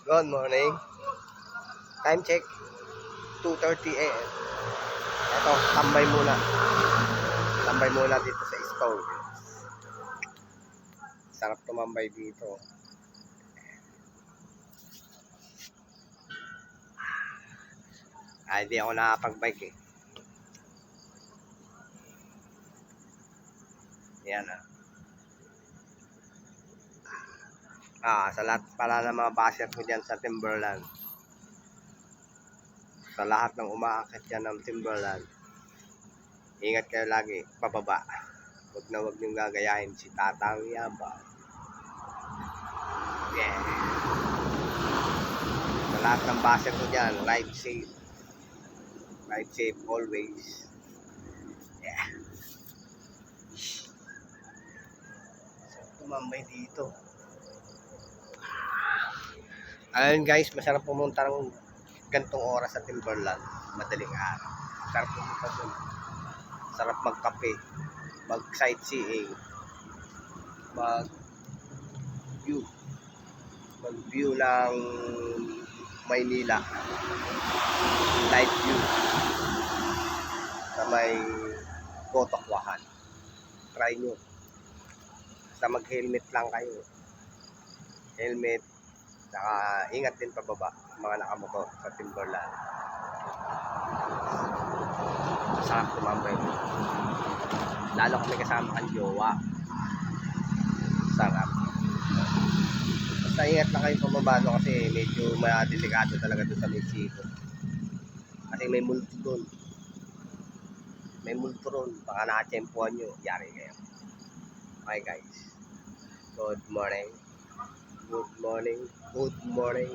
Good morning. Time check, 2:30 AM. Ito, tambay muna. Tambay muna dito sa store. Sarap tumambay dito. Hindi ako nakapag-bike eh. Yan ah. Sa lahat pala ng mga basher ko dyan sa Timberland. Sa lahat ng umaakit dyan ng Timberland. Ingat kayo lagi, pababa. Huwag na huwag niyong gagayahin si Tatang Yaba. Yeah. Sa lahat ng basher ko dyan, ride safe. Ride safe always. Yeah. Tumambay dito. Ayun guys, masarap pumunta ng gantong oras sa Timberland. Madaling araw. Sarap pumunta doon. Sarap magkape, mag-sightseeing, mag-view. Mag-view ng Maynila. Night view. Sa may Gotokwahan. Try nyo. Basta mag-helmet lang kayo. Helmet. Saka ingat din pababa mga nakamotor sa Timberland. Sarap tumambay. Lalo kami kasama kang jowa. Sarap. Basta ingat lang kayo pababa kasi medyo delikado talaga doon sa may sito. Kasi may multo doon. May multo ron. Baka nakatsempuhan nyo. Yari kayo. Okay guys. Good morning. Good morning. Good morning.